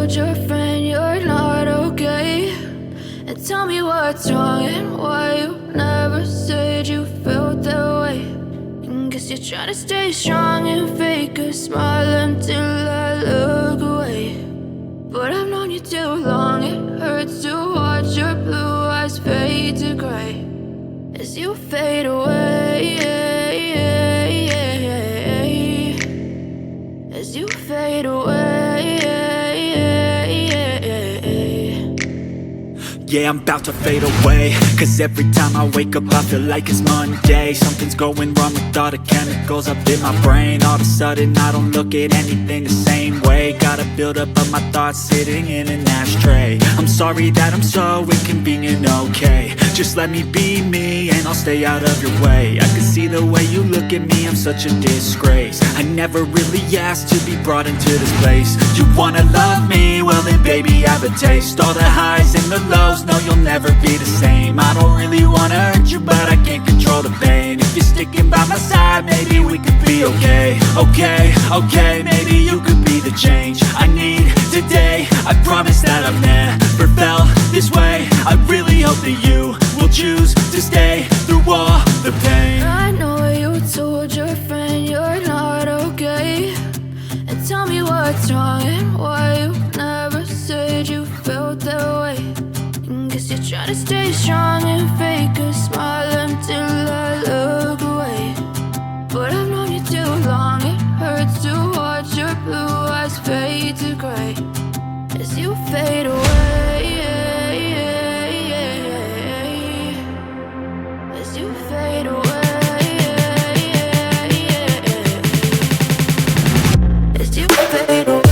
told your friend you're not okay? And tell me what's wrong and why you never said you felt that way. And guess you're trying to stay strong and fake a smile until I look away. But I've known you too long, it hurts to watch your blue eyes fade to gray as you fade away, as you fade away. Yeah, I'm about to fade away, cause every time I wake up I feel like it's Monday. Something's going wrong with all the chemicals up in my brain. All of a sudden I don't look at anything the same way. Got a buildup of my thoughts sitting in an ashtray. I'm sorry that I'm so inconvenient, okay? Just let me be me and I'll stay out of your way. I can see the way you look at me, I'm such a disgrace. I never really asked to be brought into this place. You wanna love me? Well then baby, have a taste. All the highs and the lows, no, you'll never be the same. I don't really wanna hurt you, but I can't control the pain. If you're sticking by my side, maybe we could be okay. Okay, maybe you could be the change I need today. I promise that I've never felt this way. I really hope that you will choose to stay through all the pain. I know you told your friend you're not okay. And tell me what's wrong and why you never said you felt that way. Guess you're trying to stay strong and fake a smile until I look away. But I've known you too long, it hurts to watch your blue eyes fade to gray as you fade away, as you fade away, as you fade away.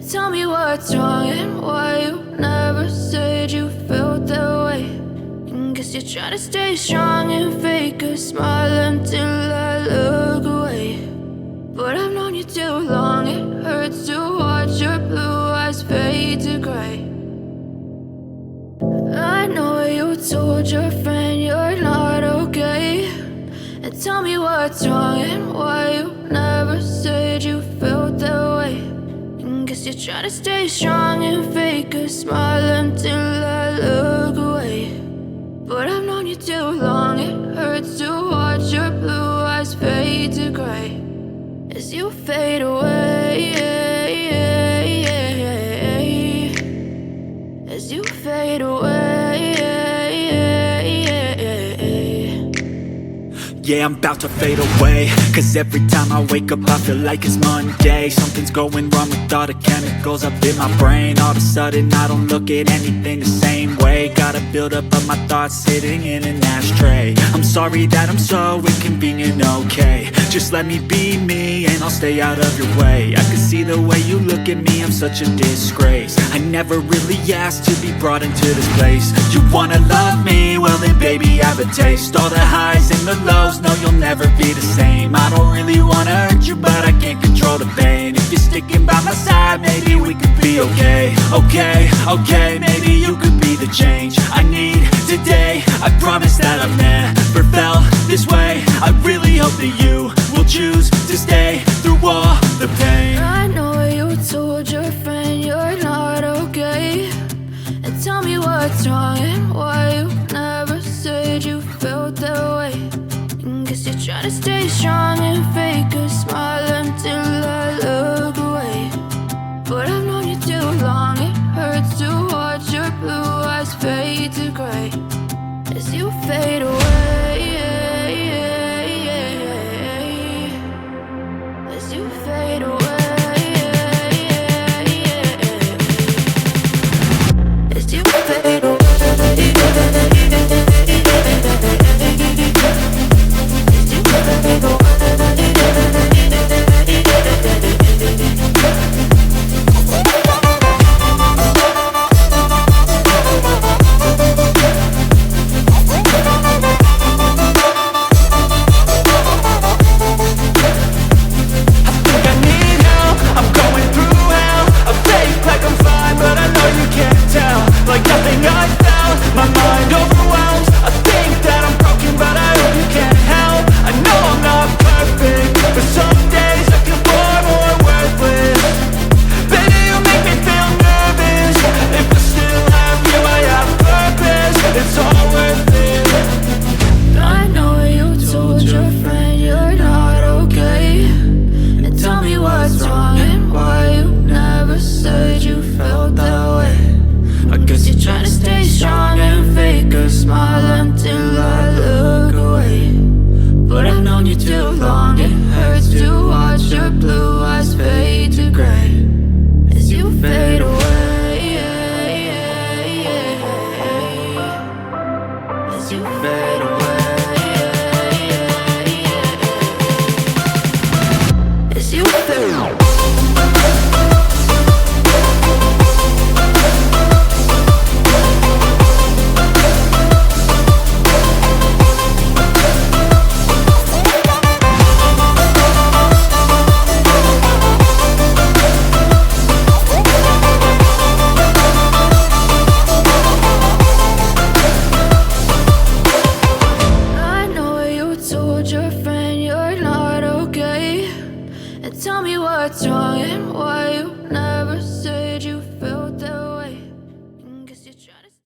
Tell me what's wrong and why you never said you felt that way. And guess you're trying to stay strong and fake a smile until I look away. But I've known you too long, it hurts to watch your blue eyes fade to gray. I know you told your friend you're not okay. And tell me what's wrong and why you never said you felt that way. Guess you're trying to stay strong and fake a smile until I look away. But I've known you too long, it hurts to watch your blue eyes fade to gray as you fade away, as you fade away. Yeah, I'm about to fade away, cause every time I wake up I feel like it's Monday. Something's going wrong with all the chemicals up in my brain. All of a sudden I don't look at anything the same way. Got a buildup of my thoughts sitting in an ashtray. I'm sorry that I'm so inconvenient, okay? Just let me be me and I'll stay out of your way. I can see the way you look at me, I'm such a disgrace. I never really asked to be brought into this place. You wanna love me? Well then baby, have a taste. All the highs and the lows, no you'll never be the same. I don't really wanna hurt you, but I can't control the pain. If you're sticking by my side, maybe we could be okay. Okay, okay, maybe you could be the change I need today. I promise that I've never felt this way. I really hope that you will choose to stay through all the pain. I know you told your friend you're not okay, and tell me what's wrong and why you never said you felt that way. Guess you're trying to stay strong and fake a smile until I look away. But I've known you too long, it hurts to watch your blue eyes fade to gray as you fade away. As you fade away. As you fade away. Tell me what's wrong and why you never said